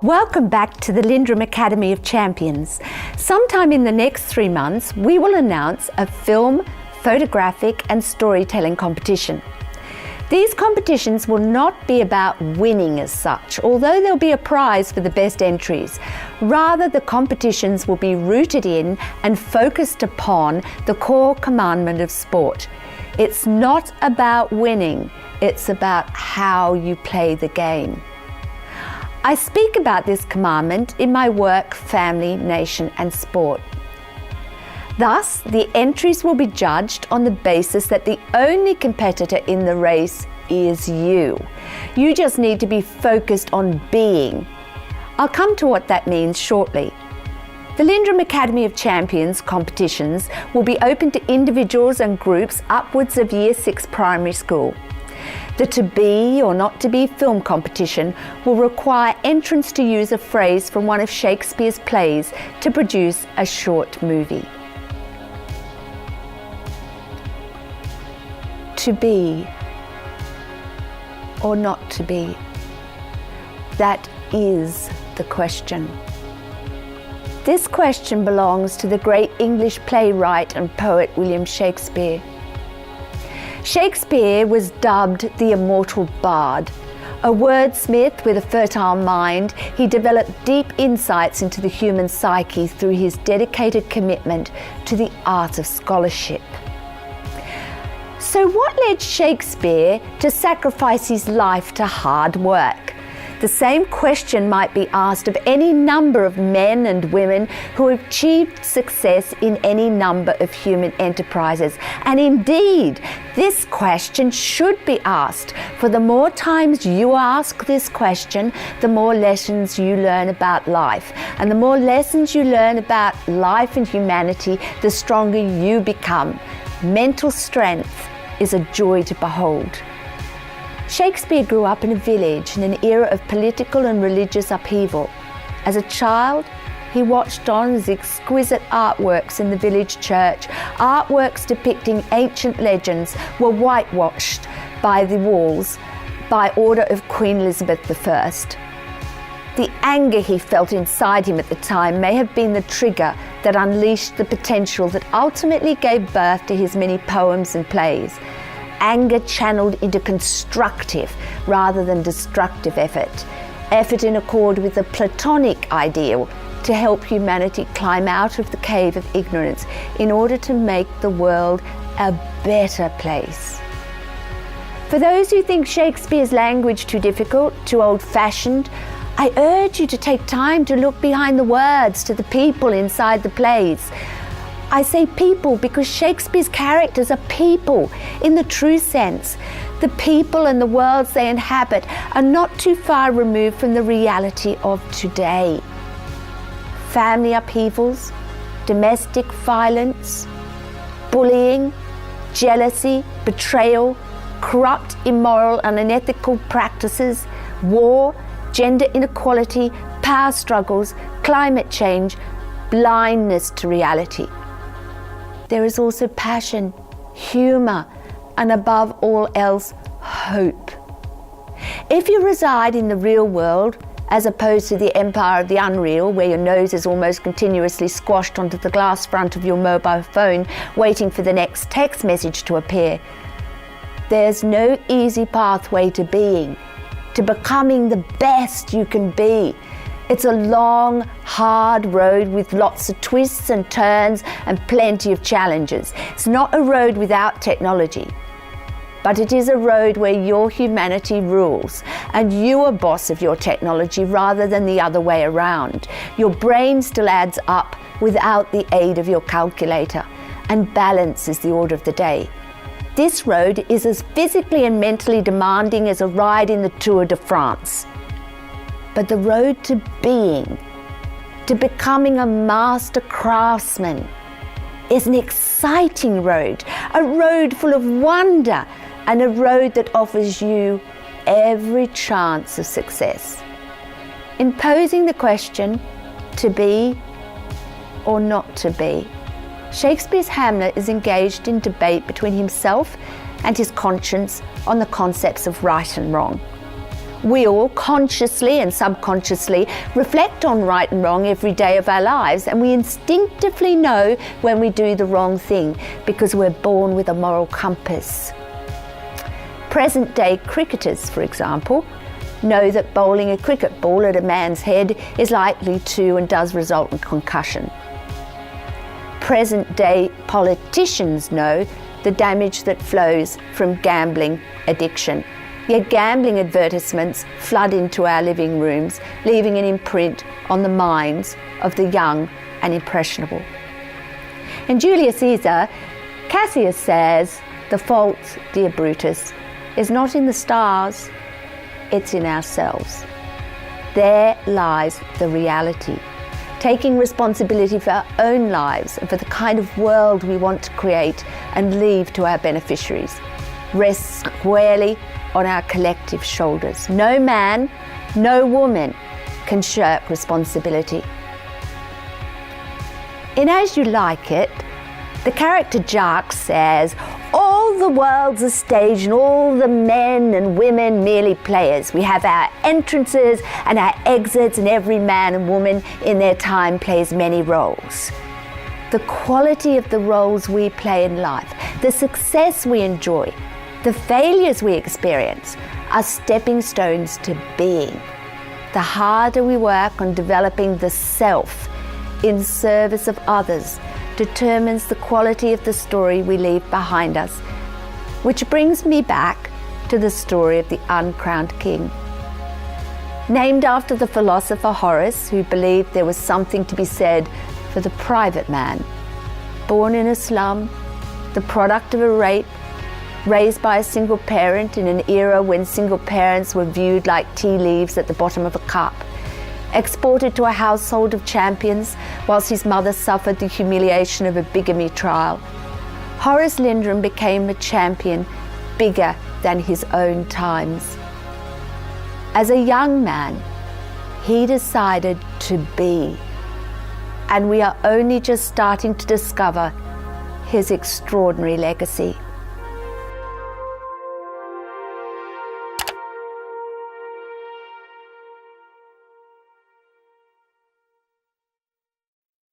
Welcome back to the Lindrum Academy of Champions. Sometime in the next 3 months, we will announce a film, photographic and storytelling competition. These competitions will not be about winning as such, although there'll be a prize for the best entries. Rather, the competitions will be rooted in and focused upon the core commandment of sport. It's not about winning, it's about how you play the game. I speak about this commandment in my work, Family, Nation and Sport. Thus, the entries will be judged on the basis that the only competitor in the race is you. You just need to be focused on being. I'll come to what that means shortly. The Lindrum Academy of Champions competitions will be open to individuals and groups upwards of Year 6 primary school. The To Be or Not To Be film competition will require entrants to use a phrase from one of Shakespeare's plays to produce a short movie. To be or not to be? That is the question. This question belongs to the great English playwright and poet William Shakespeare. Shakespeare was dubbed the immortal bard. A wordsmith with a fertile mind, he developed deep insights into the human psyche through his dedicated commitment to the art of scholarship. So what led Shakespeare to sacrifice his life to hard work? The same question might be asked of any number of men and women who have achieved success in any number of human enterprises. And indeed, this question should be asked, for the more times you ask this question, the more lessons you learn about life. And the more lessons you learn about life and humanity, the stronger you become. Mental strength is a joy to behold. Shakespeare grew up in a village in an era of political and religious upheaval. As a child, he watched on as exquisite artworks in the village church, artworks depicting ancient legends, were whitewashed by the walls by order of Queen Elizabeth I. The anger he felt inside him at the time may have been the trigger that unleashed the potential that ultimately gave birth to his many poems and plays. Anger channeled into constructive rather than destructive effort in accord with the Platonic ideal to help humanity climb out of the cave of ignorance in order to make the world a better place. For those who think Shakespeare's language too difficult, too old-fashioned, I urge you to take time to look behind the words to the people inside the plays. I say people because Shakespeare's characters are people in the true sense. The people and the worlds they inhabit are not too far removed from the reality of today. Family upheavals, domestic violence, bullying, jealousy, betrayal, corrupt, immoral and unethical practices, war, gender inequality, power struggles, climate change, blindness to reality. There is also passion, humour, and above all else, hope. If you reside in the real world, as opposed to the empire of the unreal, where your nose is almost continuously squashed onto the glass front of your mobile phone, waiting for the next text message to appear, there's no easy pathway to being, to becoming the best you can be. It's a long, hard road with lots of twists and turns and plenty of challenges. It's not a road without technology, but it is a road where your humanity rules and you are boss of your technology rather than the other way around. Your brain still adds up without the aid of your calculator, and balance is the order of the day. This road is as physically and mentally demanding as a ride in the Tour de France. But the road to being, to becoming a master craftsman, is an exciting road, a road full of wonder, and a road that offers you every chance of success. In posing the question, to be or not to be, Shakespeare's Hamlet is engaged in debate between himself and his conscience on the concepts of right and wrong. We all consciously and subconsciously reflect on right and wrong every day of our lives, and we instinctively know when we do the wrong thing because we're born with a moral compass. Present-day cricketers, for example, know that bowling a cricket ball at a man's head is likely to and does result in concussion. Present-day politicians know the damage that flows from gambling addiction. Yet gambling advertisements flood into our living rooms, leaving an imprint on the minds of the young and impressionable. In Julius Caesar, Cassius says, "The fault, dear Brutus, is not in the stars, it's in ourselves." There lies the reality. Taking responsibility for our own lives and for the kind of world we want to create and leave to our beneficiaries rests squarely on our collective shoulders. No man, no woman can shirk responsibility. In As You Like It, the character Jacques says, "All the world's a stage and all the men and women merely players. We have our entrances and our exits, and every man and woman in their time plays many roles." The quality of the roles we play in life, the success we enjoy, the failures we experience are stepping stones to being. The harder we work on developing the self in service of others determines the quality of the story we leave behind us. Which brings me back to the story of the uncrowned king. Named after the philosopher Horace, who believed there was something to be said for the private man. Born in a slum, the product of a rape, raised by a single parent in an era when single parents were viewed like tea leaves at the bottom of a cup. Exported to a household of champions whilst his mother suffered the humiliation of a bigamy trial. Horace Lindrum became a champion bigger than his own times. As a young man, he decided to be, and we are only just starting to discover his extraordinary legacy.